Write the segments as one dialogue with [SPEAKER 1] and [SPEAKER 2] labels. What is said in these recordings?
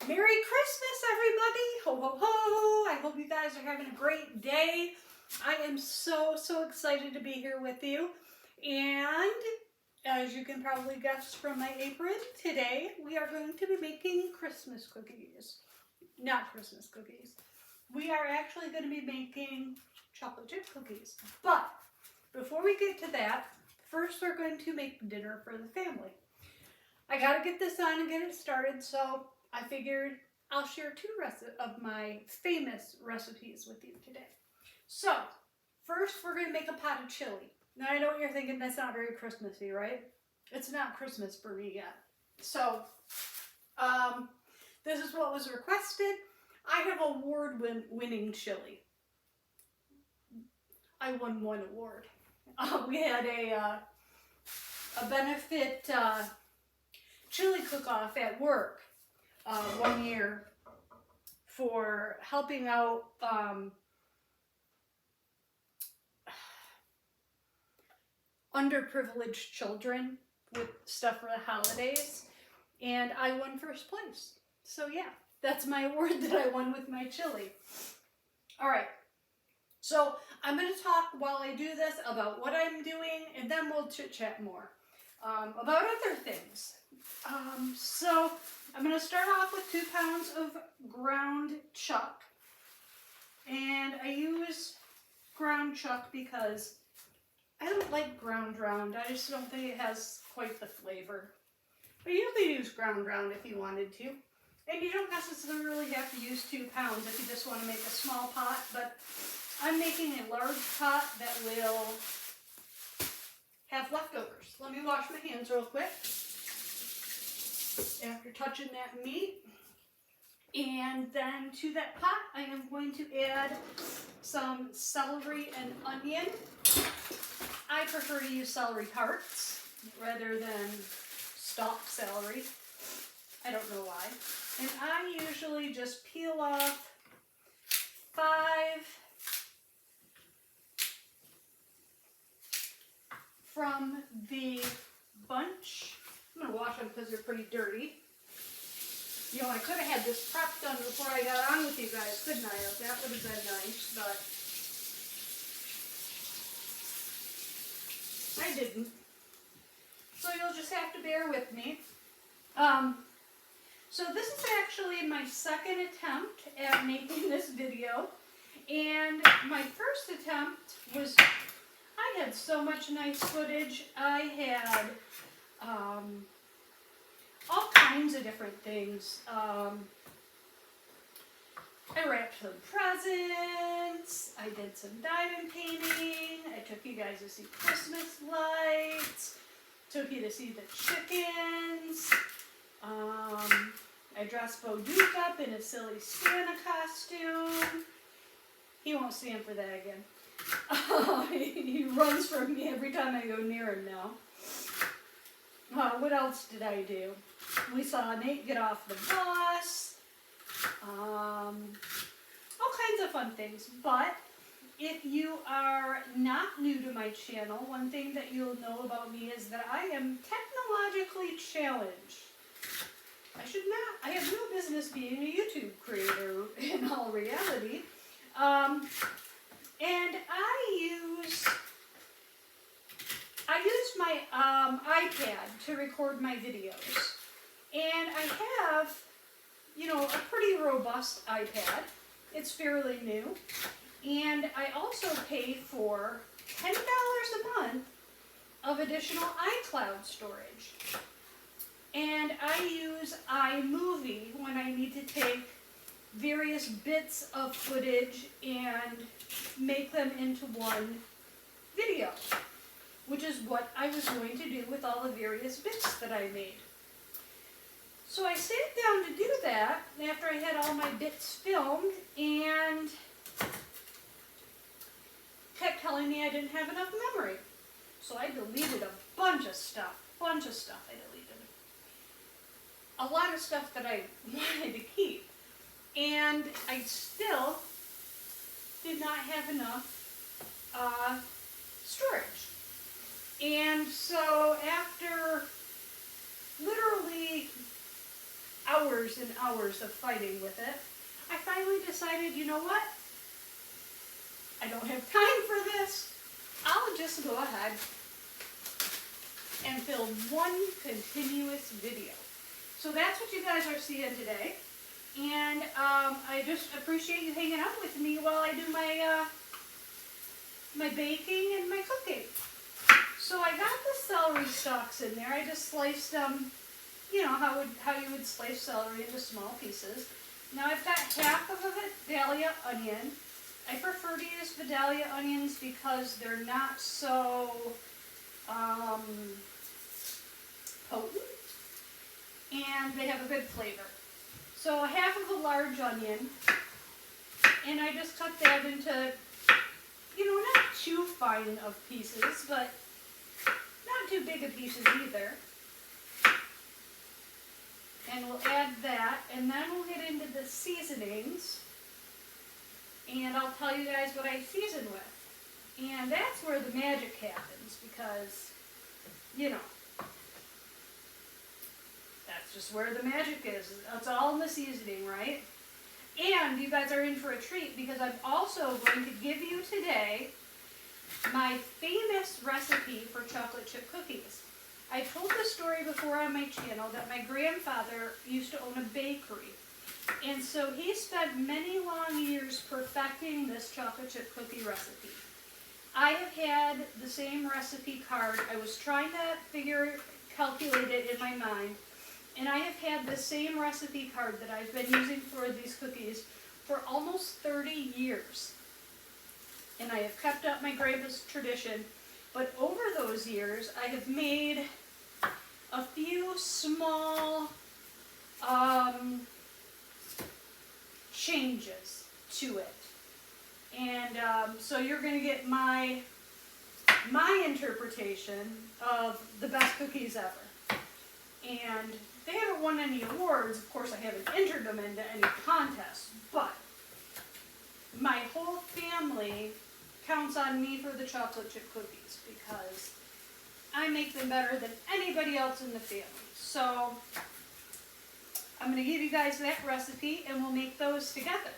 [SPEAKER 1] Merry Christmas, everybody! Ho, ho, ho! I hope you guys are having a great day. I am so excited to be here with you. And as you can probably guess from my apron, today we are going to be making Christmas cookies. Not Christmas cookies. We are actually going to be making chocolate chip cookies. But before we get to that, first we're going to make dinner for the family. I gotta get this on and get it started, so I figured I'll share two of my famous recipes with you today. So, first we're gonna make a pot of chili. Now I know what you're thinking, that's not very Christmassy, right? It's not Christmas for me yet. So, this is what was requested. I have award-winning chili. I won one award. We had a benefit chili cook-off at work 1 year for helping out underprivileged children with stuff for the holidays, and I won first place. So yeah, that's my award that I won with my chili. All right, so I'm going to talk while I do this about what I'm doing, and then we'll chit-chat more about other things. So I'm going to start off with 2 pounds of ground chuck, and I use ground chuck because I don't like ground round. I just don't think it has quite the flavor. But you could use ground round if you wanted to. And you don't necessarily have to use 2 pounds if you just want to make a small pot, but I'm making a large pot that will have leftovers. Let me wash my hands real quick after touching that meat. And then to that pot, I am going to add some celery and onion. I prefer to use celery hearts rather than stalk celery. I don't know why. And I usually just peel off 5 from the bunch. I'm going to wash them because they're pretty dirty. You know, I could have had this prep done before I got on with you guys, couldn't I? That would have been nice, but I didn't. So you'll just have to bear with me. So this is actually my second attempt at making this video. And my first attempt was, I had so much nice footage. I had all kinds of different things. I wrapped some presents. I did some diamond painting. I took you guys to see Christmas lights. Took you to see the chickens. I dressed Bo Duke up in a silly Santa costume. He won't stand for that again. He runs from me every time I go near him now. What else did I do? We saw Nate get off the bus. All kinds of fun things. But if you are not new to my channel, one thing that you'll know about me is that I am technologically challenged. I have no business being a YouTube creator in all reality. And I use my iPad to record my videos. And I have, you know, a pretty robust iPad. It's fairly new. And I also pay for $10 a month of additional iCloud storage. And I use iMovie when I need to take various bits of footage and make them into one video, which is what I was going to do with all the various bits that I made. So I sat down to do that after I had all my bits filmed, and kept telling me I didn't have enough memory. So I deleted a bunch of stuff I deleted. A lot of stuff that I wanted to keep. And I still did not have enough storage. And so after literally hours and hours of fighting with it, I finally decided, you know what? I don't have time for this. I'll just go ahead and film one continuous video. So that's what you guys are seeing today. And I just appreciate you hanging out with me while I do my my baking and my cooking. So I got the celery stalks in there. I just sliced them, you know, how you would slice celery into small pieces. Now I've got half of a Vidalia onion. I prefer to use Vidalia onions because they're not so potent and they have a good flavor. So half of a large onion, and I just cut that into, you know, not too fine of pieces, but not too big of pieces either. And we'll add that, and then we'll get into the seasonings, and I'll tell you guys what I season with. And that's where the magic happens, because, you know, that's just where the magic is. It's all in the seasoning, right? And you guys are in for a treat, because I'm also going to give you today my famous recipe for chocolate chip cookies. I told this story before on my channel that my grandfather used to own a bakery. And so he spent many long years perfecting this chocolate chip cookie recipe. I have had the same recipe card. I was trying to calculate it in my mind. And I have had the same recipe card that I've been using for these cookies for almost 30 years. And I have kept up my grandpa's tradition. But over those years, I have made a few small changes to it. And so you're going to get my interpretation of the best cookies ever. And they haven't won any awards. Of course, I haven't entered them into any contests. But my whole family counts on me for the chocolate chip cookies because I make them better than anybody else in the family. So I'm going to give you guys that recipe and we'll make those together.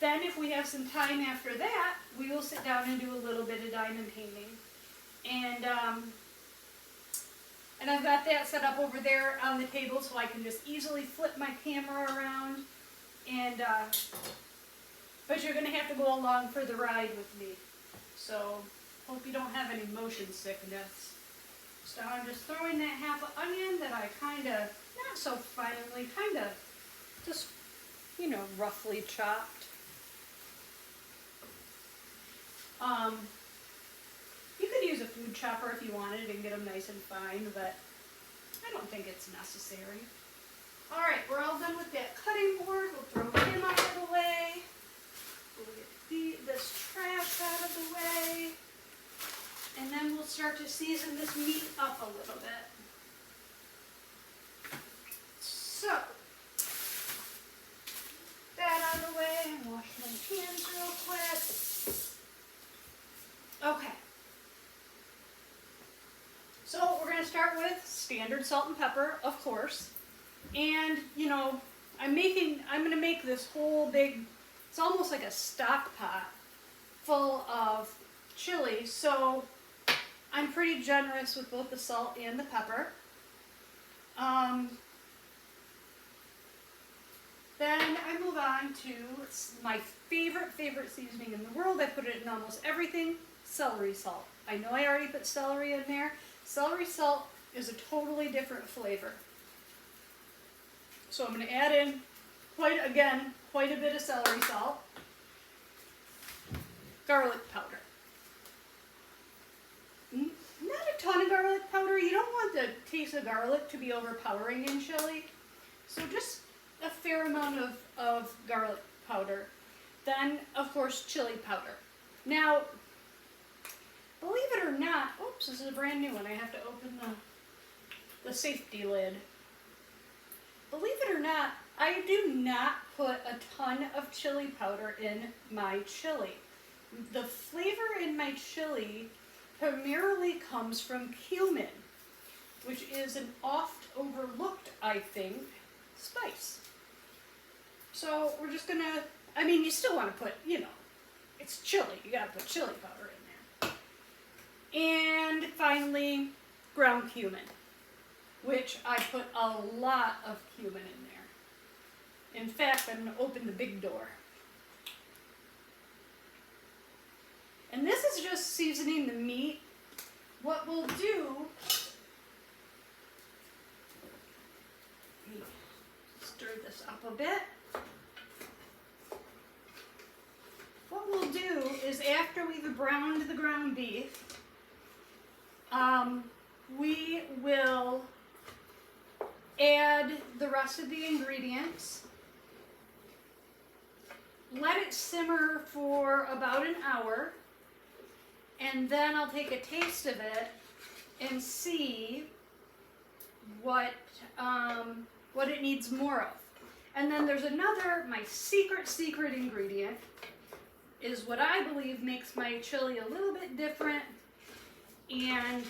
[SPEAKER 1] Then if we have some time after that, we will sit down and do a little bit of diamond painting. And I've got that set up over there on the table so I can just easily flip my camera around. And but you're going to have to go along for the ride with me. So hope you don't have any motion sickness. So I'm just throwing that half an onion that I kind of, not so finely, kind of just, you know, roughly chopped. You could use a food chopper if you wanted and get them nice and fine, but I don't think it's necessary. All right, we're all done with that cutting board. We'll throw him out of the way. We'll get this trash out of the way. And then we'll start to season this meat up a little bit. So, that out of the way, and wash my hands real quick. Okay. So we're going to start with standard salt and pepper, of course. And, you know, I'm going to make this whole big, it's almost like a stock pot full of chili. So I'm pretty generous with both the salt and the pepper. Then I move on to my favorite seasoning in the world. I put it in almost everything, celery salt. I know I already put celery in there. Celery salt is a totally different flavor. So I'm going to add in quite a bit of celery salt. Garlic powder. Not a ton of garlic powder. You don't want the taste of garlic to be overpowering in chili. So just a fair amount of garlic powder. Then, of course, chili powder. Now, believe it or not, oops, this is a brand new one. I have to open the safety lid. Believe it or not, I do not put a ton of chili powder in my chili. The flavor in my chili primarily comes from cumin, which is an oft overlooked, I think, spice. So we're just gonna, I mean, you still want to put, you know, it's chili. You gotta put chili powder in there. And finally, ground cumin, which I put a lot of cumin in there. In fact, I'm gonna open the big door. And this is just seasoning the meat. What we'll do, stir this up a bit. What we'll do is after we've browned the ground beef, we will add the rest of the ingredients, let it simmer for about an hour, and then I'll take a taste of it and see what it needs more of. And then there's another, my secret ingredient is what I believe makes my chili a little bit different and,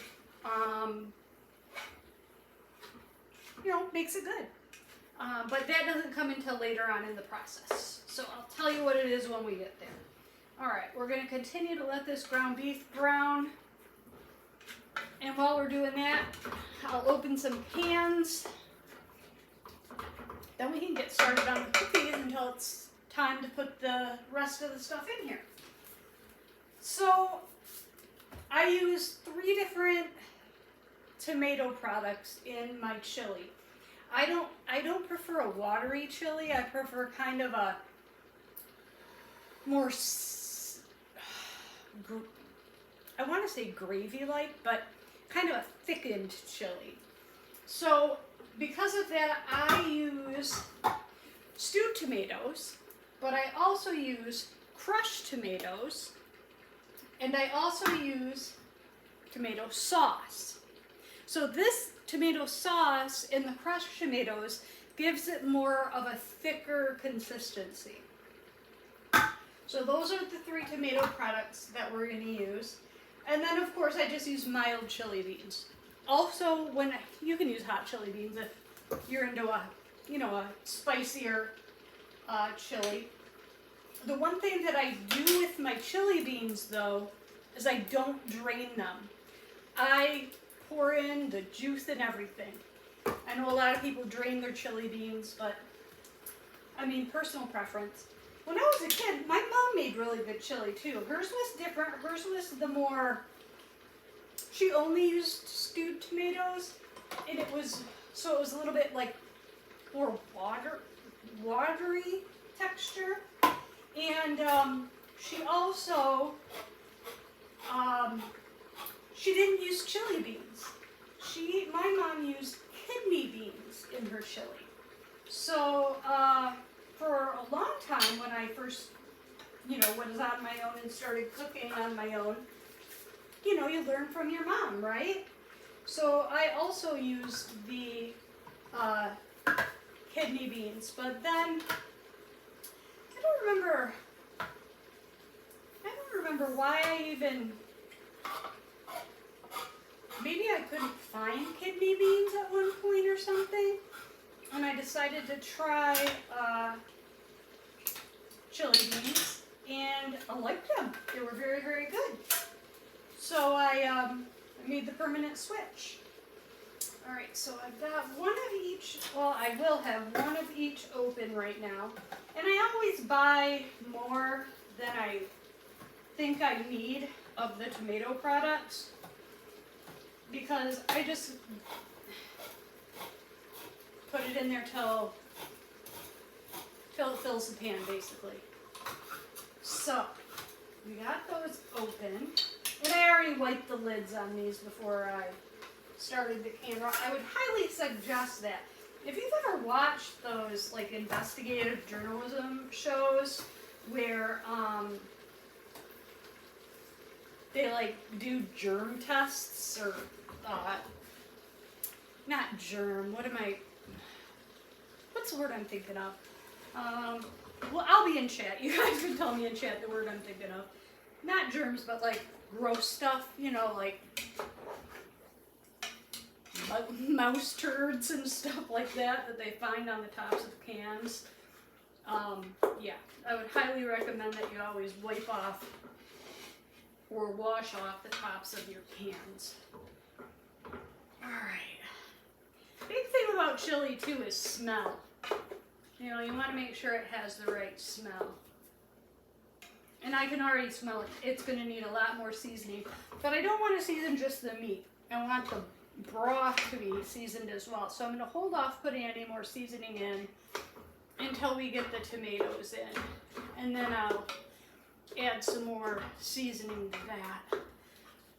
[SPEAKER 1] you know, makes it good. But that doesn't come until later on in the process. So I'll tell you what it is when we get there. All right, we're going to continue to let this ground beef brown. And while we're doing that, I'll open some pans. Then we can get started on the cookies until it's time to put the rest of the stuff in here. So I use 3 different tomato products in my chili. I don't prefer a watery chili. I prefer kind of a more, I want to say gravy-like, but kind of a thickened chili. So because of that, I use stewed tomatoes, but I also use crushed tomatoes, and I also use tomato sauce. So this tomato sauce in the crushed tomatoes gives it more of a thicker consistency. So those are the 3 tomato products that we're going to use. And then of course I just use mild chili beans. Also, when you can use hot chili beans if you're into a, you know, a spicier chili. The one thing that I do with my chili beans though is I don't drain them. I pour in the juice and everything. I know a lot of people drain their chili beans, but I mean, personal preference. When I was a kid, my mom made really good chili too. Hers was different. Hers was the more, she only used stewed tomatoes, and it was, so it was a little bit like more watery texture. And she also, she didn't use chili beans. My mom used kidney beans in her chili. So for a long time when I first, you know, was on my own and started cooking on my own, you know, you learn from your mom, right? So I also used the kidney beans, but then I don't remember why I even, maybe I couldn't find kidney beans at one point or something, and I decided to try chili beans, and I liked them. They were very, very good. So I made the permanent switch. All right, so I've got one of each, well, I will have one of each open right now, and I always buy more than I think I need of the tomato products, because I just put it in there till it fills the pan, basically. So, we got those open, and I already wiped the lids on these before I started the camera. I would highly suggest that. If you've ever watched those like investigative journalism shows where they like do germ tests, or not germ, what's the word I'm thinking of? Well, I'll be in chat. You guys can tell me in chat the word I'm thinking of. Not germs, but like gross stuff, you know, like mouse turds and stuff like that they find on the tops of cans. Yeah, I would highly recommend that you always wipe off or wash off the tops of your cans. Alright. Big thing about chili too is smell. You know, you want to make sure it has the right smell. And I can already smell it. It's going to need a lot more seasoning. But I don't want to season just the meat. I want the broth to be seasoned as well. So I'm going to hold off putting any more seasoning in until we get the tomatoes in. And then I'll add some more seasoning to that.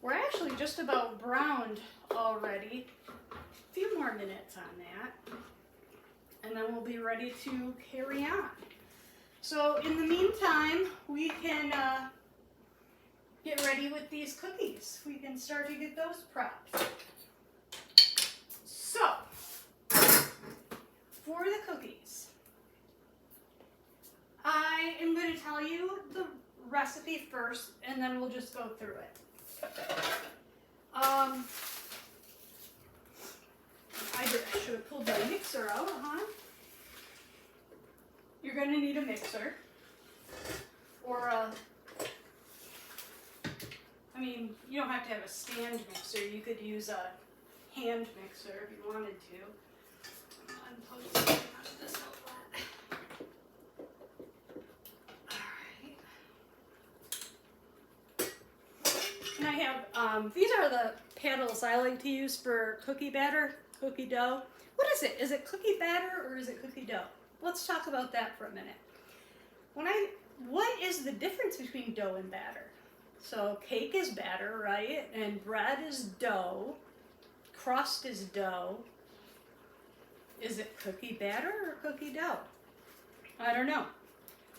[SPEAKER 1] We're actually just about browned already. A few more minutes on that. And then we'll be ready to carry on. So in the meantime, we can get ready with these cookies. We can start to get those prepped. So, for the cookies, I am going to tell you the recipe first, and then we'll just go through it. I should have pulled my mixer out, huh? You're going to need a mixer, or I mean, you don't have to have a stand mixer. You could use a hand mixer if you wanted to. Unplug something out of this outlet. Alright. And I have, these are the paddles I like to use for cookie batter, cookie dough. What is it? Is it cookie batter or is it cookie dough? Let's talk about that for a minute. What is the difference between dough and batter? So cake is batter, right? And bread is dough. Crust is dough. Is it cookie batter or cookie dough? I don't know.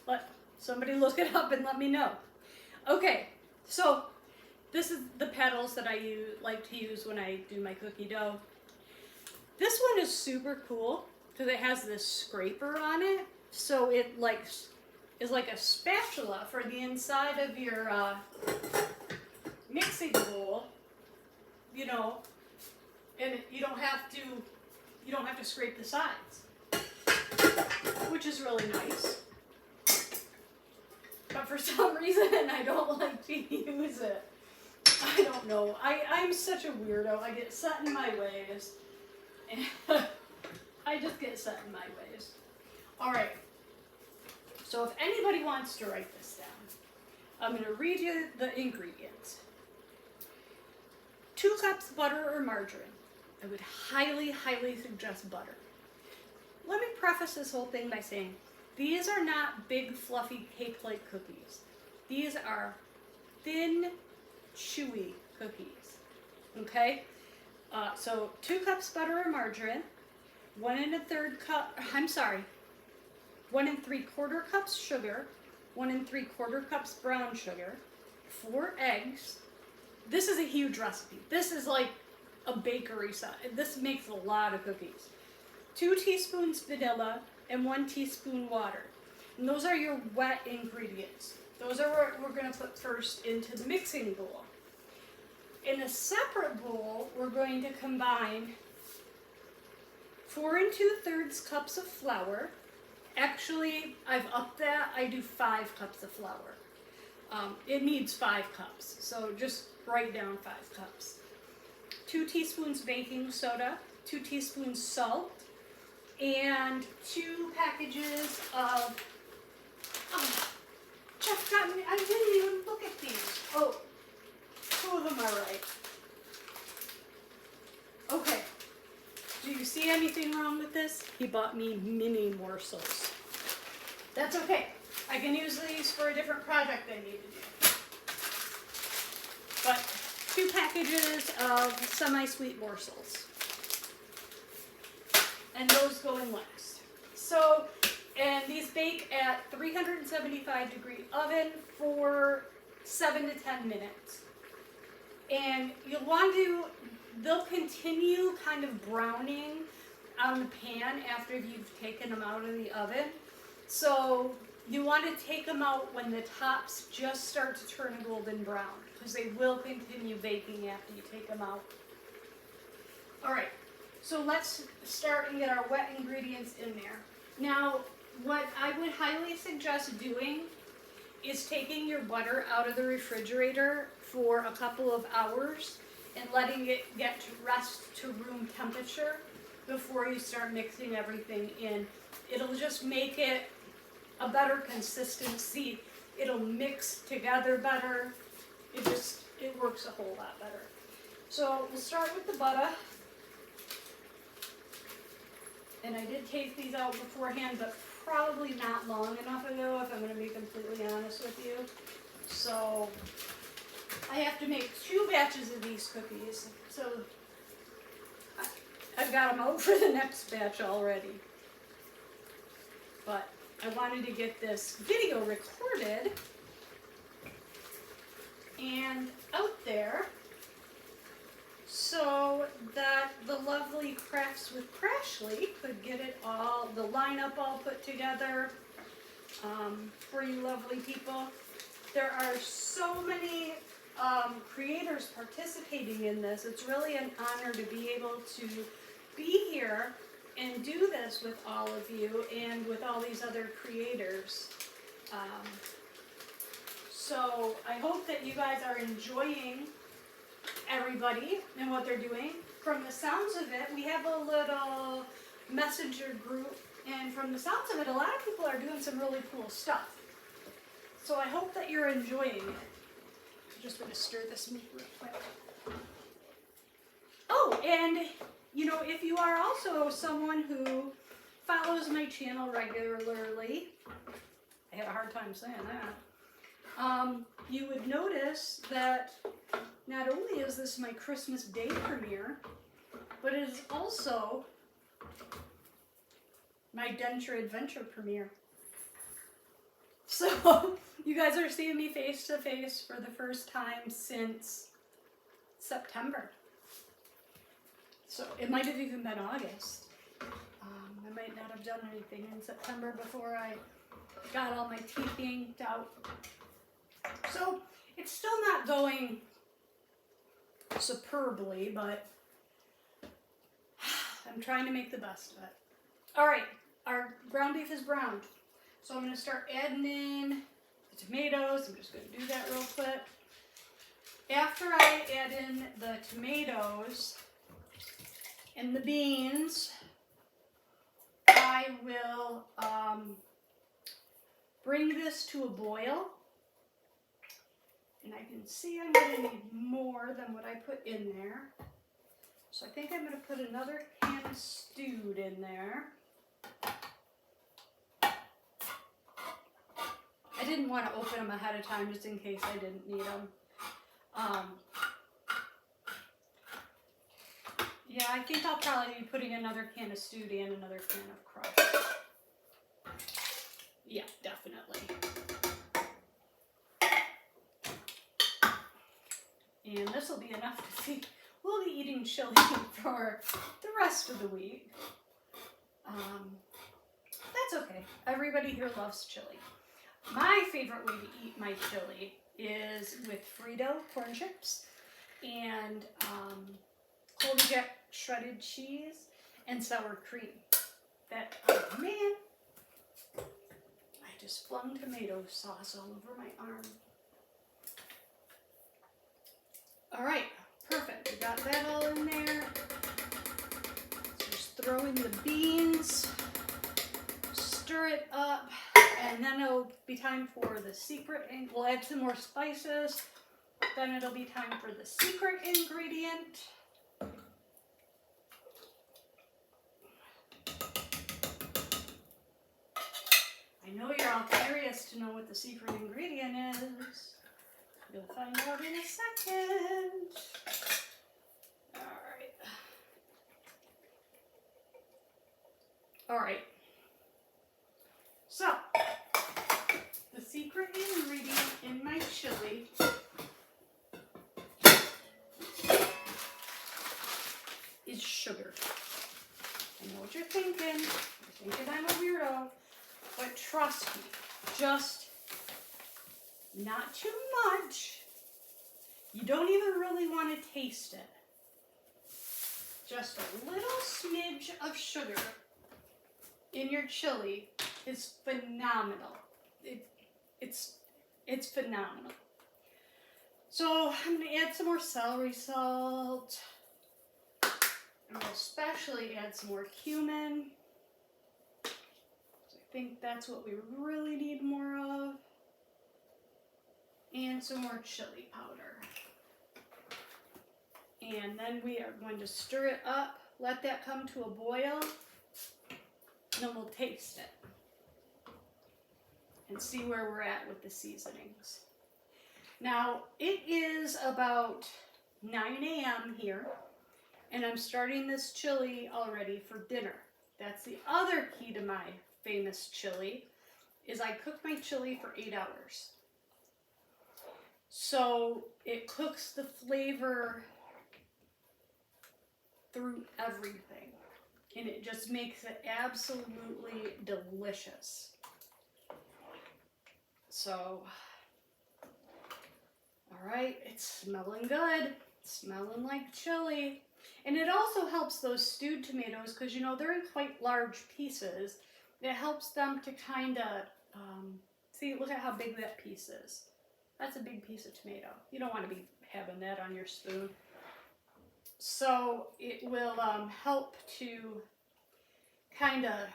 [SPEAKER 1] Let somebody look it up and let me know. Okay, so this is the paddles that I like to use when I do my cookie dough. This one is super cool because it has this scraper on it, so it is like a spatula for the inside of your mixing bowl, you know, and you don't have to scrape the sides, which is really nice. But for some reason, I don't like to use it. I don't know. I'm such a weirdo. I get set in my ways. And I just get set in my ways. All right. So if anybody wants to write this down, I'm going to read you the ingredients. 2 cups butter or margarine. I would highly, highly suggest butter. Let me preface this whole thing by saying, these are not big, fluffy, cake-like cookies. These are thin, chewy cookies. Okay? So 2 cups butter or margarine, 1 3/4 cups sugar, 1 3/4 cups brown sugar, 4 eggs. This is a huge recipe. This is like a bakery size. This makes a lot of cookies. 2 teaspoons vanilla and 1 teaspoon water. And those are your wet ingredients. Those are what we're going to put first into the mixing bowl. In a separate bowl, we're going to combine 4 2/3 cups of flour. Actually, I've upped that. I do 5 cups of flour. It needs 5 cups, so just write down 5 cups. 2 teaspoons baking soda, 2 teaspoons salt, and 2 packages of... Oh, Jeff got me. I didn't even look at these. Oh, 2 of them are right. Okay. Do you see anything wrong with this? He bought me mini morsels. That's okay. I can use these for a different project I need to do. But 2 packages of semi-sweet morsels. And those go in last. So, and these bake at 375-degree oven for 7 to 10 minutes. And you'll want to, they'll continue kind of browning on the pan after you've taken them out of the oven. So you want to take them out when the tops just start to turn golden brown, because they will continue baking after you take them out. All right, So let's start and get our wet ingredients in there. Now, what I would highly suggest doing is taking your butter out of the refrigerator for a couple of hours and letting it get to rest to room temperature before you start mixing everything in. It'll just make it a better consistency. It'll mix together better. It works a whole lot better. So we'll start with the butter. And I did take these out beforehand, but probably not long enough ago, if I'm going to be completely honest with you. So I have to make 2 batches of these cookies. So I've got them out for the next batch already. But I wanted to get this video recorded and out there so that the lovely Crafts with Crashly could get it all, the lineup all put together for you lovely people. There are so many creators participating in this. It's really an honor to be able to be here and do this with all of you and with all these other creators. So I hope that you guys are enjoying everybody and what they're doing. From the sounds of it, we have a little messenger group, and from the sounds of it, a lot of people are doing some really cool stuff. So I hope that you're enjoying it. I'm just going to stir this meat real quick. Oh, and you know, if you are also someone who follows my channel regularly, I had a hard time saying that, you would notice that not only is this my Christmas Day premiere, but it is also my Denture Adventure premiere. So you guys are seeing me face to face for the first time since September. So it might have even been August. I might not have done anything in September before I got all my teeth yanked out. So it's still not going superbly, but I'm trying to make the best of it. All right, our ground beef is browned. So I'm going to start adding in the tomatoes. I'm just going to do that real quick. After I add in the tomatoes and the beans, I will bring this to a boil. And I can see I'm going to need more than what I put in there. So I think I'm going to put another can of stewed in there. I didn't want to open them ahead of time just in case I didn't need them. Yeah, I think I'll probably be putting another can of stewed and another can of crushed. Yeah, definitely. And this will be enough to feed. We'll be eating chili for the rest of the week. That's okay. Everybody here loves chili. My favorite way to eat my chili is with Frito corn chips and Colby Jack shredded cheese and sour cream. That, oh man, I just flung tomato sauce all over my arm. All right, perfect. We got that all in there. Just throw in the beans, stir it up, and then it'll be time for the secret. We'll add some more spices. Then it'll be time for the secret ingredient. I know you're all curious to know what the secret ingredient is. You'll find out in a second. All right. So, the secret ingredient in my chili is sugar. I know what you're thinking. You're thinking I'm a weirdo. But trust me, just not too much. You don't even really want to taste it. just a little smidge of sugar in your chili is phenomenal. It's phenomenal. So I'm going to add some more celery salt. I'm going to especially add some more cumin. So I think that's what we really need more of. And some more chili powder. And then we are going to stir it up, let that come to a boil, and then we'll taste it and see where we're at with the seasonings. Now, it is about 9 a.m. here, and I'm starting this chili already for dinner. That's the other key to my famous chili, is I cook my chili for 8 hours. So it cooks the flavor through everything, and it just makes it absolutely delicious. So, all right, it's smelling good. It's smelling like chili. And it also helps those stewed tomatoes, because you know they're in quite large pieces. It helps them to kind of, see, look at how big that piece is. That's a big piece of tomato. You don't want to be having that on your spoon. So it will help to kind of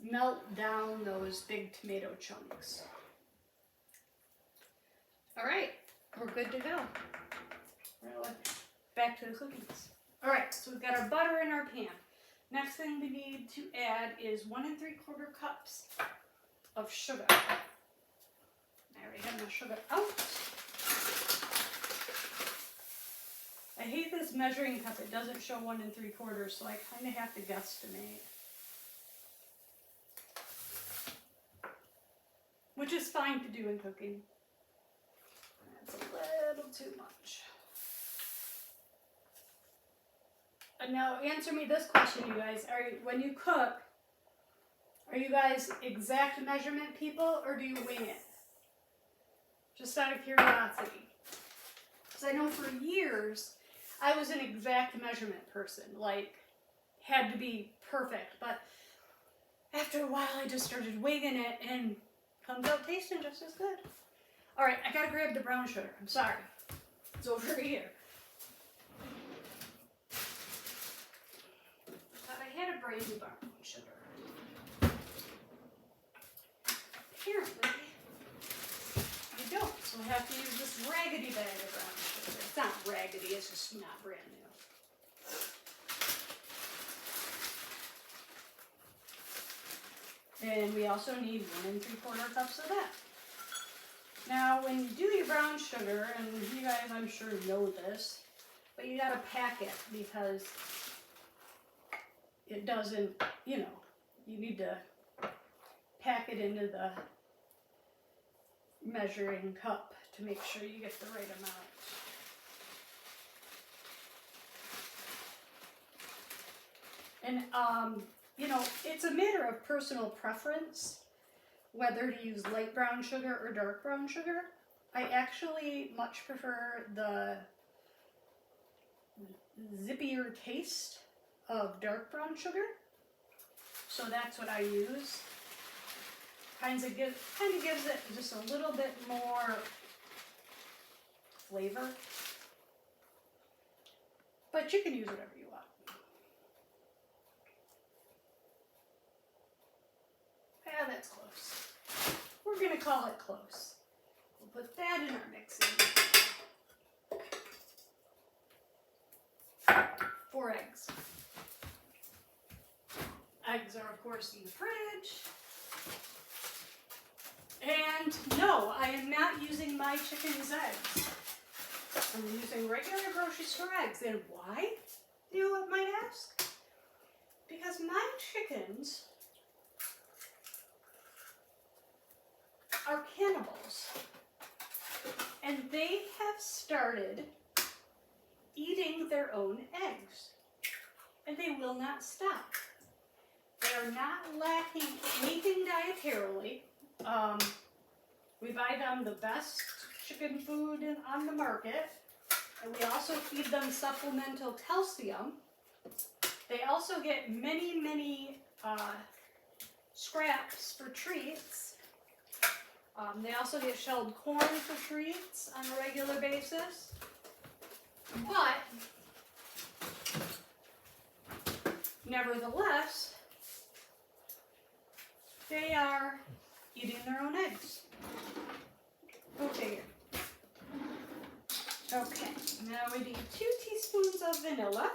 [SPEAKER 1] melt down those big tomato chunks. All right, we're good to go. Back to the cookies. All right, so we've got our butter in our pan. Next thing we need to add is 1 3/4 cups of sugar. I already have my sugar out. I hate this measuring cup. It doesn't show 1 3/4, so I kind of have to guesstimate. Which is fine to do in cooking. That's a little too much. And now answer me this question, you guys. When you cook, are you guys exact measurement people, or do you wing it? Just out of curiosity. Because I know for years, I was an exact measurement person, like, had to be perfect, but after a while I just started winging it and comes out tasting just as good. All right, I gotta grab the brown sugar. I'm sorry. It's over here. Thought I had a brazy brown sugar. Apparently, I don't, so I have to use this raggedy bag of brown sugar. It's not raggedy, it's just not brand new. And we also need 1 3/4 cups of that. Now, when you do your brown sugar, and you guys I'm sure know this, but you gotta pack it because it doesn't, you know, you need to pack it into the measuring cup to make sure you get the right amount. And, you know, it's a matter of personal preference whether to use light brown sugar or dark brown sugar. I actually much prefer the zippier taste of dark brown sugar, so that's what I use. Kind of gives it just a little bit more flavor, but you can use whatever you want. Yeah, that's close. We're gonna call it close. We'll put that in our mixing. 4 eggs. Eggs are, of course, in the fridge. And no, I am not using my chicken's eggs. I'm using regular grocery store eggs. And why, you might ask? Because my chickens are cannibals. And they have started eating their own eggs. And they will not stop. They are not lacking anything dietarily. We buy them the best chicken food on the market. And we also feed them supplemental calcium. They also get many, many scraps for treats. They also get shelled corn for treats on a regular basis. But, nevertheless, they are eating their own eggs. Go figure. Okay, now we need 2 teaspoons of vanilla.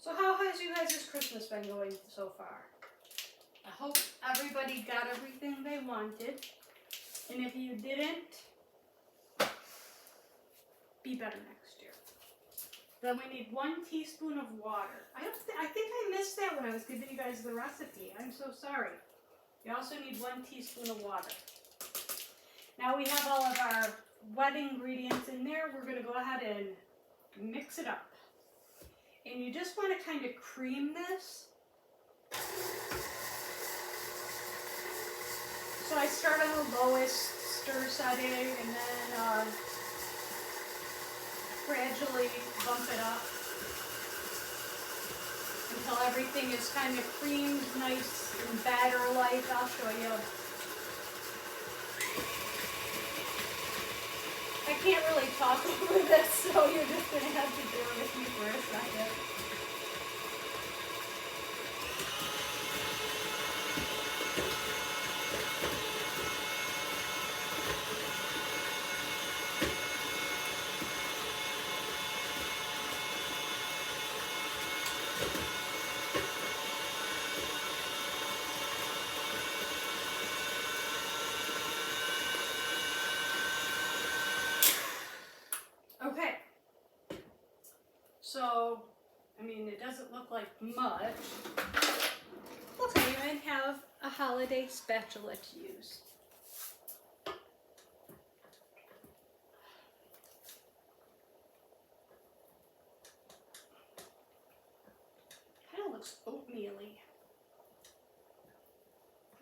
[SPEAKER 1] So how has you guys' Christmas been going so far? I hope everybody got everything they wanted. And if you didn't, be better next year. Then we need 1 teaspoon of water. I think I missed that when I was giving you guys the recipe. I'm so sorry. You also need 1 teaspoon of water. Now we have all of our wet ingredients in there. We're going to go ahead and mix it up. And you just want to kind of cream this. So I start on the lowest stir setting and then gradually bump it up until everything is kind of creamed nice and batter-like. I'll show you. I can't really talk over this, so you're just going to have to bear with me for a second. Okay, so, I mean, it doesn't look like much. Okay, you might have a holiday spatula to use. Kind of looks oatmeal-y.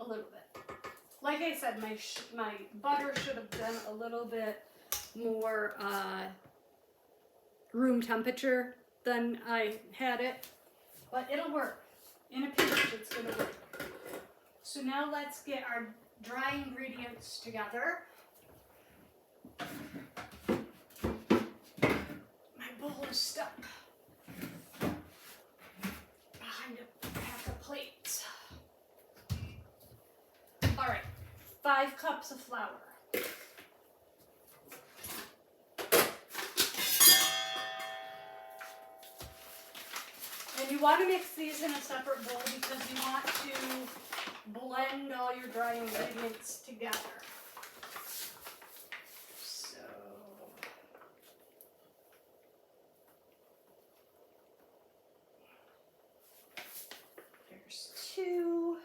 [SPEAKER 1] A little bit. Like I said, my butter should have been a little bit more room temperature than I had it, but it'll work. In a pinch, it's gonna work. So now let's get our dry ingredients together. My bowl is stuck behind a pack of plates. All right, 5 cups of flour. And you want to mix these in a separate bowl because you want to blend all your dry ingredients together. So, there's 2.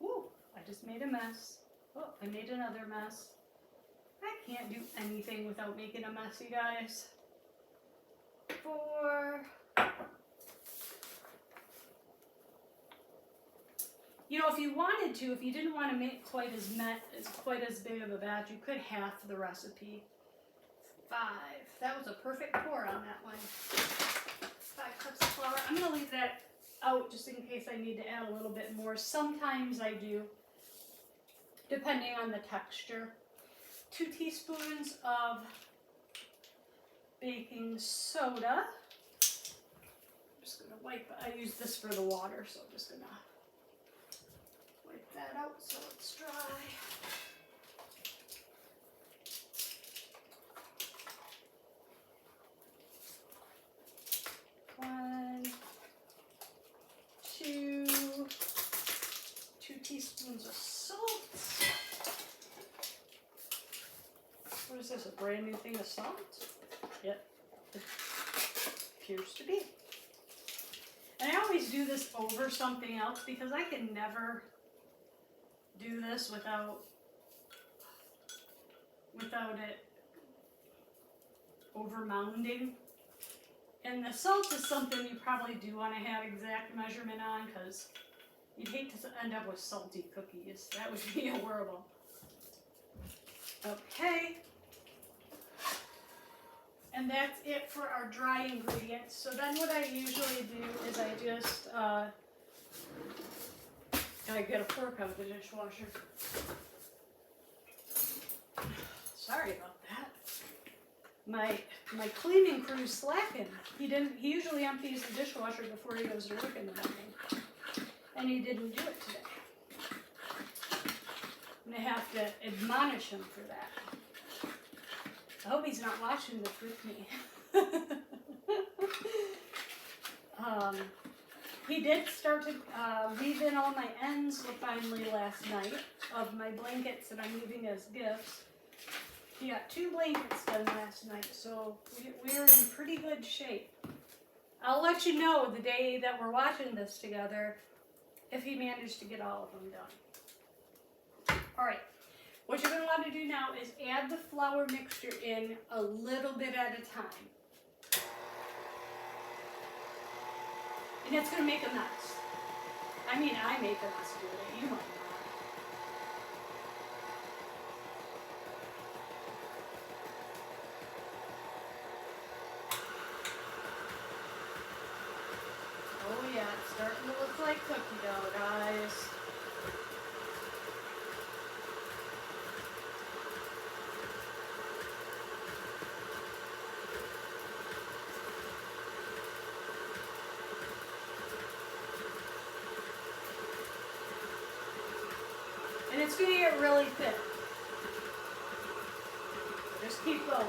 [SPEAKER 1] Ooh, I just made a mess. Oh, I made another mess. I can't do anything without making a mess, you guys. 4. You know, if you wanted to, if you didn't want to make quite as big of a batch, you could half the recipe. 5. That was a perfect pour on that one. 5 cups of flour. I'm going to leave that out just in case I need to add a little bit more. Sometimes I do, depending on the texture. 2 teaspoons of baking soda. I'm just going to wipe, I use this for the water, so I'm just going to wipe that out so it's dry. One, 2 teaspoons of salt. What is this, a brand new thing of salt? Yep, it appears to be. And I always do this over something else because I can never do this without without it over mounding. And the salt is something you probably do want to have exact measurement on, because you'd hate to end up with salty cookies. That would be horrible. Okay. And that's it for our dry ingredients. So then what I usually do is I just, I get a fork out of the dishwasher. Sorry about that. My cleaning crew's slacking. He usually empties the dishwasher before he goes to work in the morning. And he didn't do it today. And I have to admonish him for that. I hope he's not watching this with me. He did start to weave in all my ends finally last night of my blankets that I'm leaving as gifts. He got 2 blankets done last night, so we're in pretty good shape. I'll let you know the day that we're watching this together if he managed to get all of them done. Alright, what you're going to want to do now is add the flour mixture in a little bit at a time. And it's going to make a mess. I mean, I make a mess doing it. You might not. Oh yeah, it's starting to look like cookie dough, guys. And it's going to get really thick. Just keep going.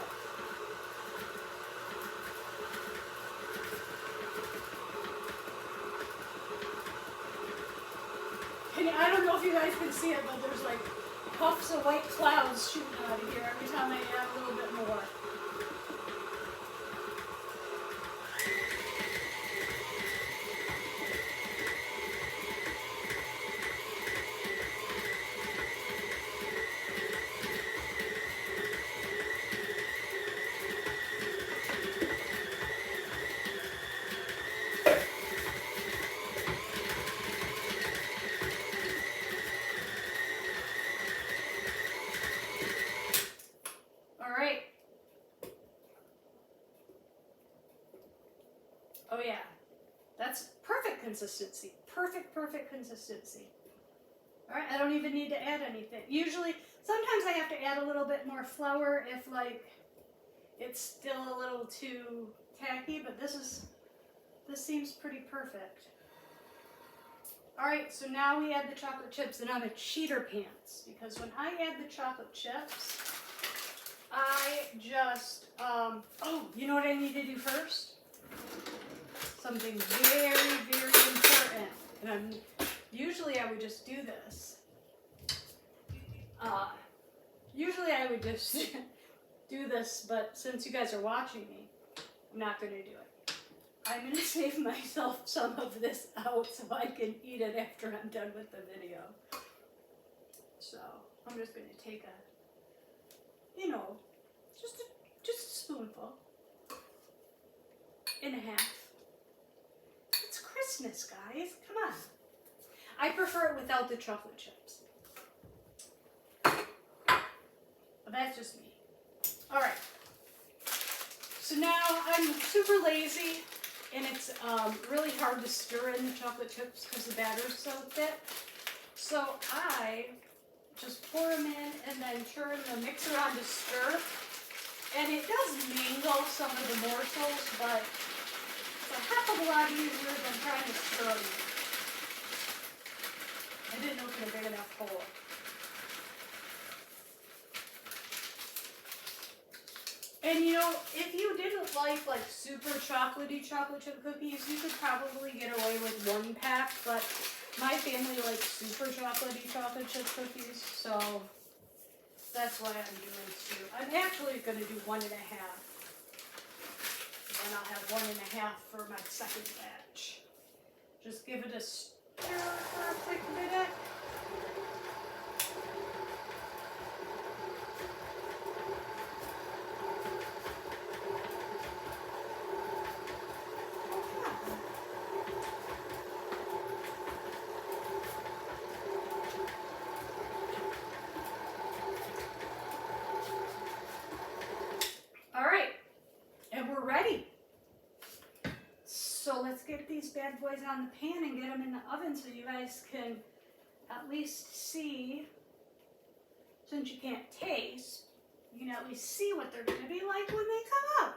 [SPEAKER 1] And I don't know if you guys can see it, but there's like puffs of white clouds shooting out of here every time I add a little bit more. Oh yeah, that's perfect consistency. Perfect consistency. All right, I don't even need to add anything. Usually, sometimes I have to add a little bit more flour if like it's still a little too tacky, but this seems pretty perfect. All right, so now we add the chocolate chips, and I'm a cheater pants because when I add the chocolate chips, I just, oh, you know what I need to do first? Something very important. And usually I would just do this. Usually I would just do this, but since you guys are watching me, I'm not going to do it. I'm going to save myself some of this out so I can eat it after I'm done with the video. So I'm just going to take a, you know, just a spoonful and a half. It's Christmas, guys. Come on. I prefer it without the chocolate chips. But that's just me. All right. So now I'm super lazy, and it's really hard to stir in the chocolate chips because the batter's so thick. So I just pour them in and then turn the mixer on to stir. And it does mingle some of the morsels, but it's a heck of a lot easier than trying to stir them. I didn't open a big enough hole. And you know, if you didn't like super chocolatey chocolate chip cookies, you could probably get away with 1 pack, but my family likes super chocolatey chocolate chip cookies, so that's why I'm doing 2. I'm actually going to do 1.5. And I'll have 1.5 for my second batch. Just give it a stir for a quick minute. So let's get these bad boys on the pan and get them in the oven so you guys can at least see, since you can't taste, you can at least see what they're going to be like when they come out.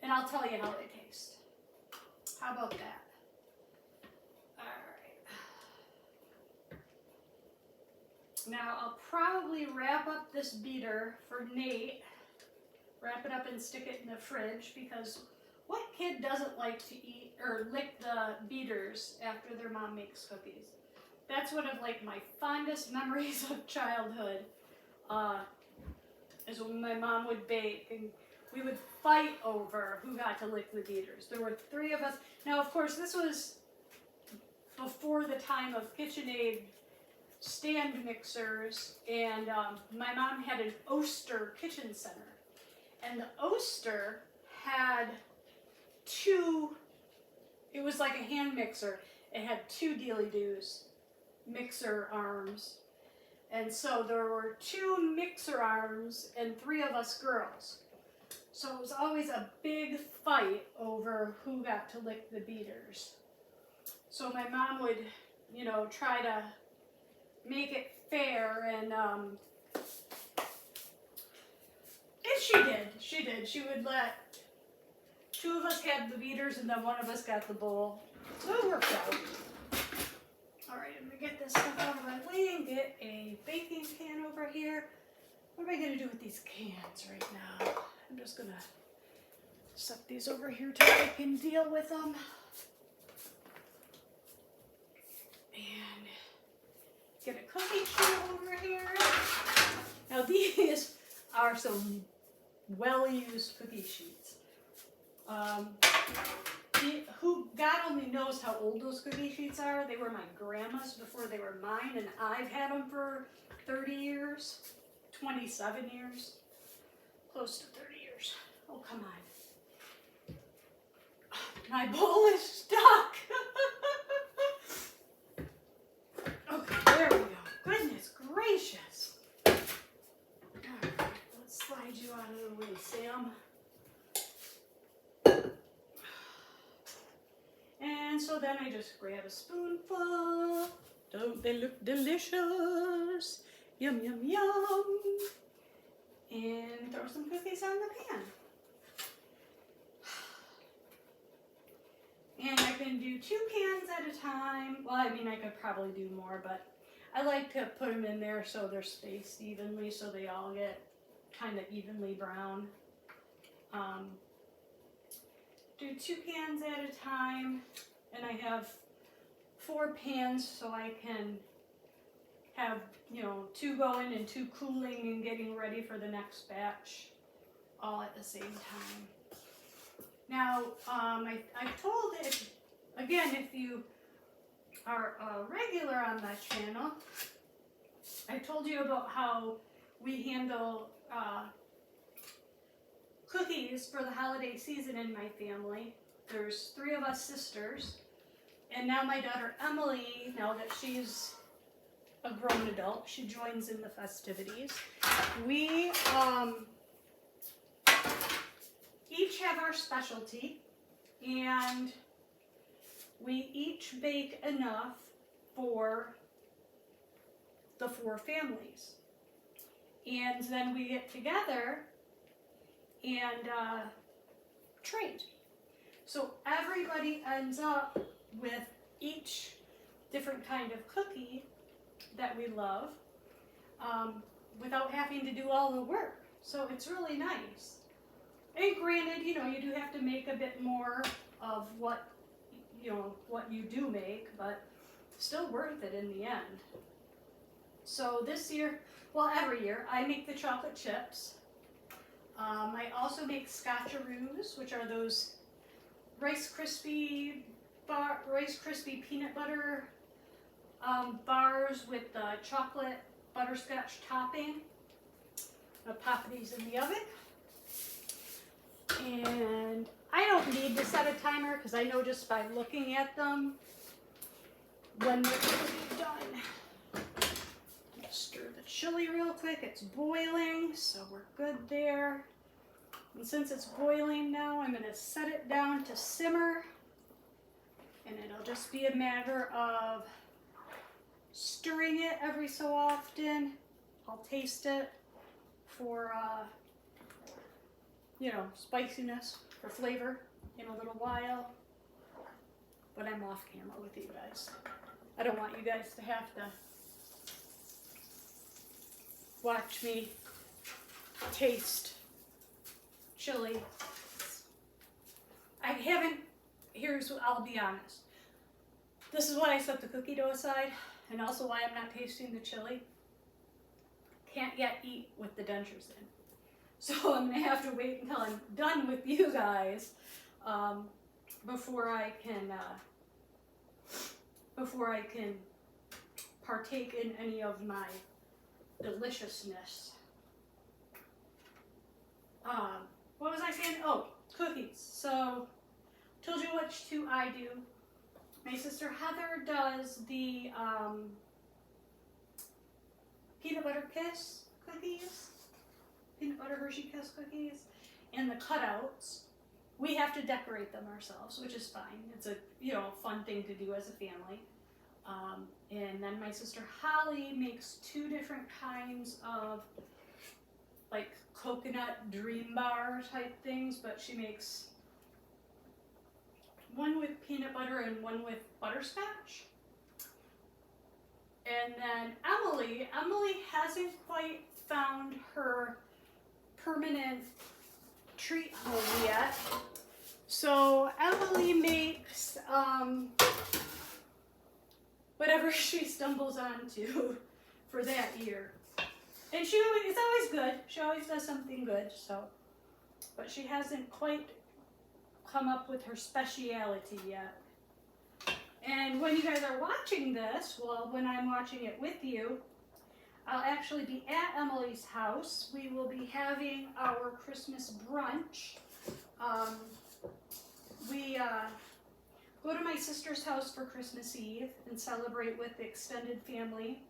[SPEAKER 1] And I'll tell you how they taste. How about that? Alright. Now I'll probably wrap up this beater for Nate. Wrap it up and stick it in the fridge, because what kid doesn't like to eat or lick the beaters after their mom makes cookies? That's one of like my fondest memories of childhood, is when my mom would bake and we would fight over who got to lick the beaters. There were 3 of us. Now, of course, this was before the time of KitchenAid stand mixers, and my mom had an Oster kitchen center. And the Oster had 2, it was like a hand mixer. It had 2 dealy-doos, mixer arms. And so there were 2 mixer arms and 3 of us girls. So it was always a big fight over who got to lick the beaters. So my mom would, you know, try to make it fair, and she did. She would let 2 of us have the beaters and then 1 of us got the bowl. So it worked out. Alright, I'm going to get this stuff out of my way and get a baking pan over here. What am I going to do with these cans right now? I'm just going to set these over here till I can deal with them. And get a cookie sheet over here. Now these are some well-used cookie sheets. Who God only knows how old those cookie sheets are. They were my grandma's before they were mine, and I've had them for 30 years, 27 years, close to 30 years. Oh, come on. My bowl is stuck. Okay, there we go. Goodness gracious. All right, let's slide you out of the way, Sam. And so then I just grab a spoonful. Don't they look delicious? Yum, yum, yum. And throw some cookies on the pan. And I can do 2 pans at a time. Well, I mean, I could probably do more, but I like to put them in there so they're spaced evenly, so they all get kind of evenly brown. Do 2 pans at a time, and I have 4 pans, so I can have, you know, 2 going and 2 cooling and getting ready for the next batch all at the same time. Now, I've told it, again, if you are a regular on my channel, I told you about how we handle cookies for the holiday season in my family. There's 3 of us sisters, and now my daughter Emily, now that she's a grown adult, she joins in the festivities. We each have our specialty, and we each bake enough for the 4 families. And then we get together and trade. So everybody ends up with each different kind of cookie that we love, without having to do all the work. So it's really nice. And granted, you know, you do have to make a bit more of what, you know, what you do make, but still worth it in the end. So this year, well, every year, I make the chocolate chips. I also make Scotcheroos, which are those Rice Krispie peanut butter bars with the chocolate butterscotch topping. I'll pop these in the oven. And I don't need to set a timer because I know just by looking at them when they're going to be done. Just stir the chili real quick. It's boiling, so we're good there. And since it's boiling now, I'm going to to set it down to simmer, and it'll just be a matter of stirring it every so often. I'll taste it for, spiciness, for flavor in a little while. But I'm off camera with you guys. I don't want you guys to have to watch me taste chili. I'll be honest. This is why I set the cookie dough aside, and also why I'm not tasting the chili. Can't yet eat with the dentures in. So I'm gonna have to wait until I'm done with you guys before I can partake in any of my deliciousness. What was I saying? Oh, cookies. So, told you which two I do. My sister Heather does the peanut butter kiss cookies, peanut butter Hershey Kiss cookies, and the cutouts. We have to decorate them ourselves, which is fine. It's a fun thing to do as a family. And then my sister Holly makes two different kinds of like coconut dream bar type things, but she makes one with peanut butter and one with butterscotch. And then Emily hasn't quite found her permanent treat home yet. So Emily makes whatever she stumbles onto for that year. And it's always good. She always does something good, but she hasn't quite come up with her speciality yet. And when you guys are watching this, well, when I'm watching it with you, I'll actually be at Emily's house. We will be having our Christmas brunch. We go to my sister's house for Christmas Eve and celebrate with the extended family,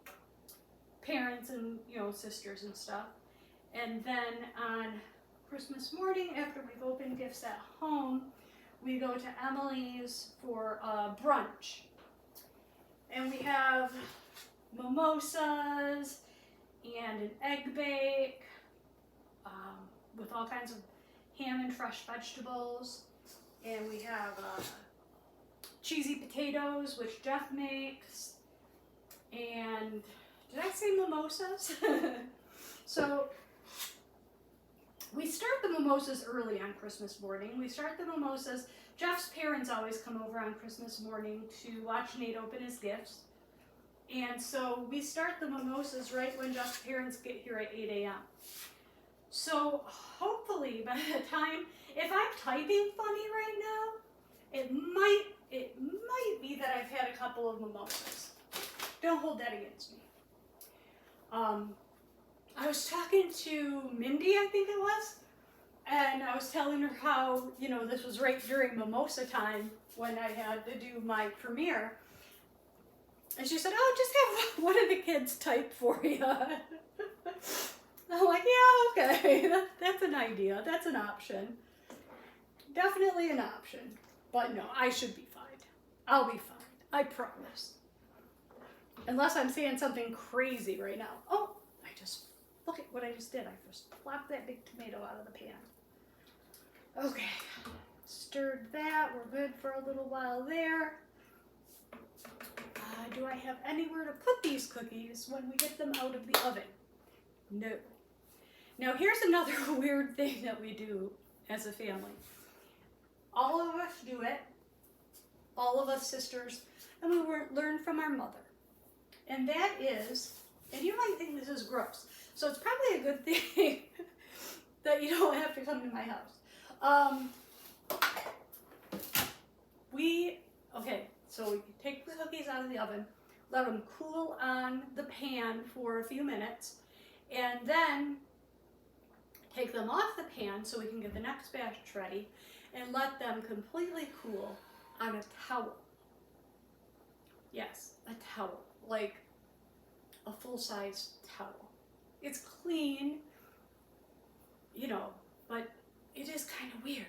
[SPEAKER 1] parents and sisters and stuff. And then on Christmas morning, after we've opened gifts at home, we go to Emily's for brunch. And we have mimosas and an egg bake with all kinds of ham and fresh vegetables. And we have cheesy potatoes, which Jeff makes. And did I say mimosas? So we start the mimosas early on Christmas morning. We start the mimosas. Jeff's parents always come over on Christmas morning to watch Nate open his gifts. And so we start the mimosas right when Jeff's parents get here at 8 a.m. So hopefully by the time, if I'm typing funny right now, it might be that I've had a couple of mimosas. Don't hold that against me. I was talking to Mindy, I think it was, and I was telling her how, this was right during mimosa time when I had to do my premiere. And she said, oh, just have one of the kids type for you. I'm like, yeah, okay, that's an idea. That's an option. Definitely an option. But no, I should be fine. I'll be fine. I promise. Unless I'm saying something crazy right now. Oh, look at what I just did. I just plopped that big tomato out of the pan. Okay, stirred that. We're good for a little while there. Do I have anywhere to put these cookies when we get them out of the oven? No. Now here's another weird thing that we do as a family. All of us do it. All of us sisters. And we learn from our mother. And that is, and you might think this is gross, so it's probably a good thing that you don't have to come to my house. So we take the cookies out of the oven, let them cool on the pan for a few minutes, and then take them off the pan so we can get the next batch ready, and let them completely cool on a towel. Yes, a towel, like a full-size towel. It's clean, but it is kind of weird.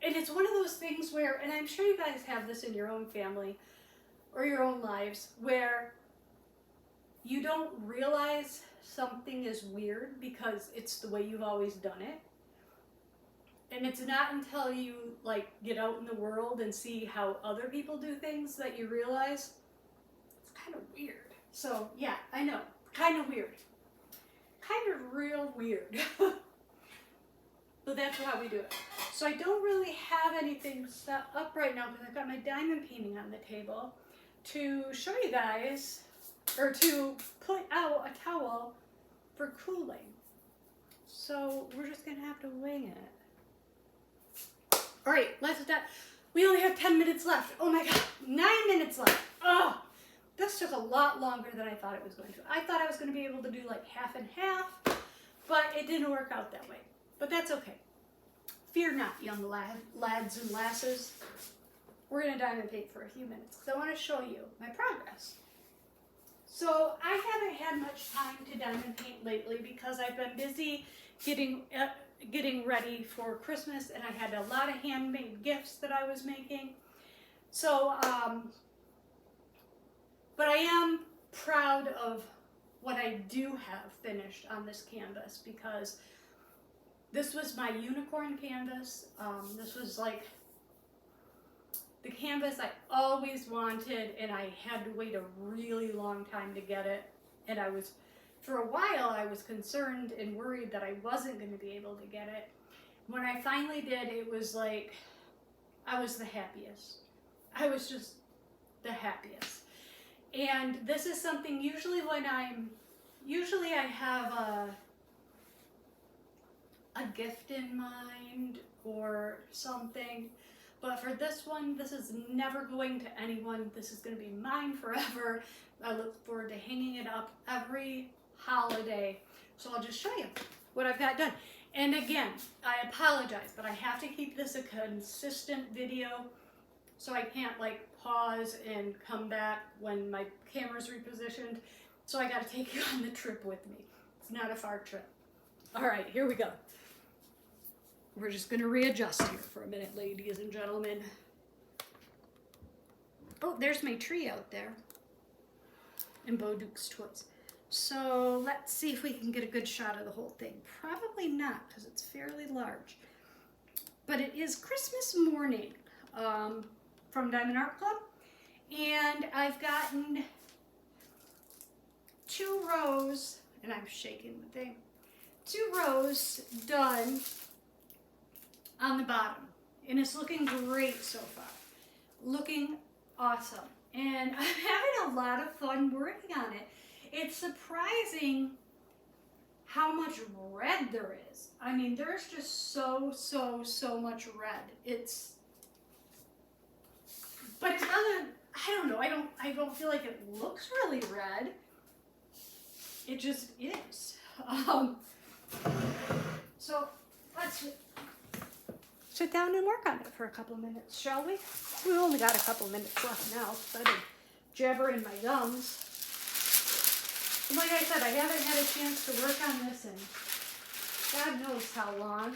[SPEAKER 1] And it's one of those things where, and I'm sure you guys have this in your own family or your own lives, where you don't realize something is weird because it's the way you've always done it. And it's not until you like get out in the world and see how other people do things that you realize it's kind of weird. So yeah, I know, kind of weird. Kind of real weird. But that's how we do it. So I don't really have anything set up right now because I've got my diamond painting on the table to show you guys, or to put out a towel for cooling. So we're just gonna have to wing it. All right, let's do. We only have 10 minutes left. Oh my God, 9 minutes left. Oh, this took a lot longer than I thought it was going to. I thought I was gonna be able to do like half and half, but it didn't work out that way. But that's okay. Fear not, young lads and lasses. We're gonna diamond paint for a few minutes because I want to show you my progress. So I haven't had much time to diamond paint lately because I've been busy getting ready for Christmas, and I had a lot of handmade gifts that I was making. So, but I am proud of what I do have finished on this canvas because this was my unicorn canvas. This was like the canvas I always wanted, and I had to wait a really long time to get it. And for a while, I was concerned and worried that I wasn't going to be able to get it. When I finally did, it was like, I was the happiest. I was just the happiest. And this is something usually I have a gift in mind or something. But for this one, this is never going to anyone. This is going to be mine forever. I look forward to hanging it up every holiday. So I'll just show you what I've got done. And again, I apologize, but I have to keep this a consistent video, so I can't like pause and come back when my camera's repositioned. So I got to take you on the trip with me. It's not a far trip. All right, here we go. We're just going to readjust here for a minute, ladies and gentlemen. Oh, there's my tree out there in Bo Duke's Toys. So let's see if we can get a good shot of the whole thing. Probably not, because it's fairly large. But it is Christmas morning from Diamond Art Club. And I've gotten 2 rows, and I'm shaking the thing, 2 rows done on the bottom, and it's looking great so far. Looking awesome, and I'm having a lot of fun working on it. It's surprising how much red there is. I mean, there's just so much red. But it doesn't, I don't know, I don't feel like it looks really red. It just is. So let's sit down and work on it for a couple minutes, shall we? We've only got a couple minutes left now, because I've been jabbering my gums. And like I said, I haven't had a chance to work on this in God knows how long.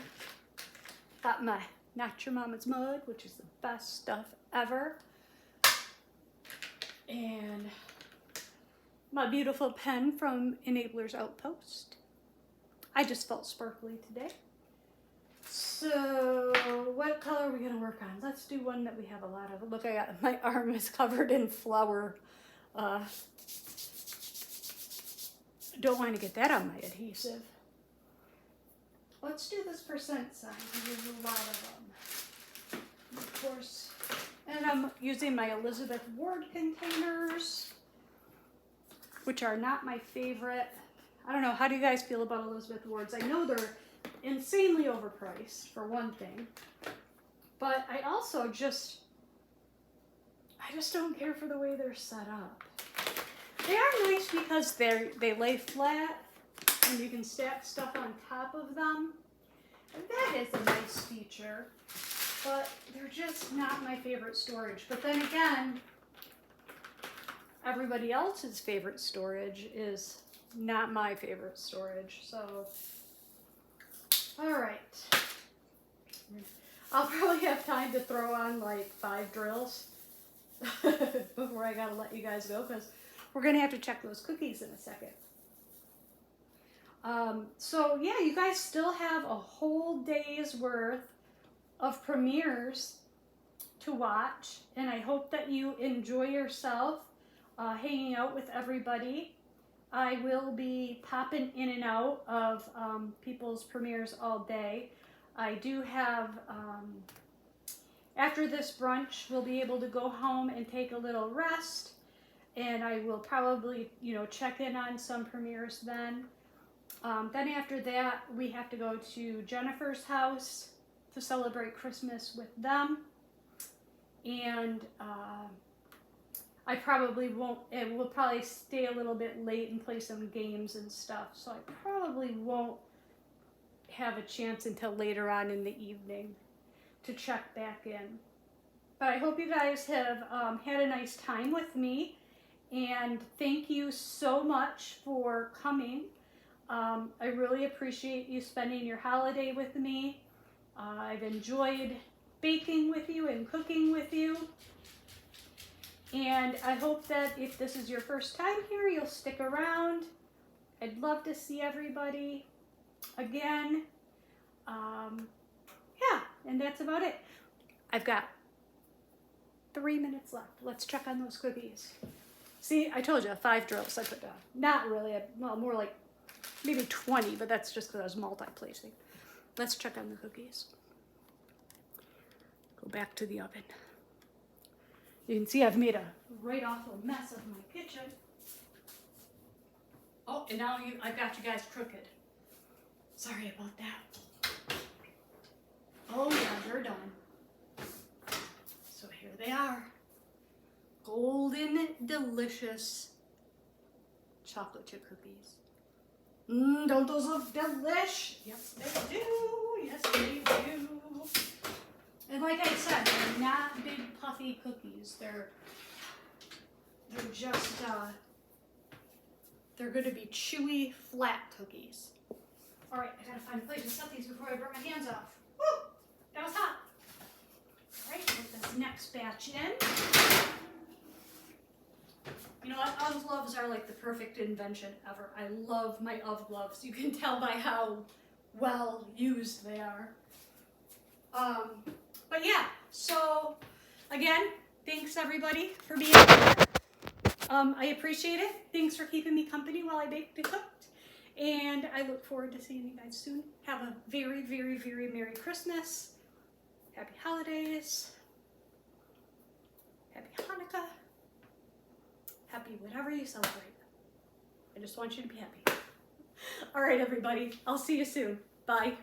[SPEAKER 1] Got my Not Your Mama's Mud, which is the best stuff ever. And my beautiful pen from Enablers Outpost. I just felt sparkly today. So what color are we gonna work on? Let's do one that we have a lot of. Look, my arm is covered in flour. Don't want to get that on my adhesive. Let's do this percent sign, because there's a lot of them. Of course. And I'm using my Elizabeth Ward containers, which are not my favorite. I don't know, how do you guys feel about Elizabeth Wards? I know they're insanely overpriced, for one thing. But I also just don't care for the way they're set up. They are nice because they lay flat and you can stack stuff on top of them. And that is a nice feature, but they're just not my favorite storage. But then again, everybody else's favorite storage is not my favorite storage. So, all right. I'll probably have time to throw on like 5 drills before I gotta let you guys go, because we're gonna have to check those cookies in a second. So yeah, you guys still have a whole day's worth of premieres to watch, and I hope that you enjoy yourself hanging out with everybody. I will be popping in and out of people's premieres all day. I do have, after this brunch, we'll be able to go home and take a little rest, and I will probably, check in on some premieres then. Then after that, we have to go to Jennifer's house to celebrate Christmas with them. And I probably won't, we'll probably stay a little bit late and play some games and stuff. So I probably won't have a chance until later on in the evening to check back in. But I hope you guys have had a nice time with me. And thank you so much for coming. I really appreciate you spending your holiday with me. I've enjoyed baking with you and cooking with you. And I hope that if this is your first time here, you'll stick around. I'd love to see everybody again. Yeah, and that's about it. I've got 3 minutes left. Let's check on those cookies. See, I told you, 5 drills I put down. Not really, well, more like maybe 20, but that's just because I was multi-placing. Let's check on the cookies. Go back to the oven. You can see I've made a right awful mess of my kitchen. Oh, and now I've got you guys crooked. Sorry about that. Oh yeah, they're done. So here they are. Golden, delicious chocolate chip cookies. Don't those look delish? Yes, they do. Yes, they do. And like I said, they're not big puffy cookies. They're just, they're going to be chewy, flat cookies. All right, I gotta find a place to set these before I burn my hands off. Woo! That was hot. All right, put this next batch in. You know what? UGG gloves are like the perfect invention ever. I love my UGG gloves. You can tell by how well used they are. But yeah, so again, thanks everybody for being here. I appreciate it. Thanks for keeping me company while I baked and cooked. And I look forward to seeing you guys soon. Have a very, very, very Merry Christmas. Happy holidays. Happy Hanukkah. Happy whatever you celebrate. I just want you to be happy. All right, everybody. I'll see you soon. Bye.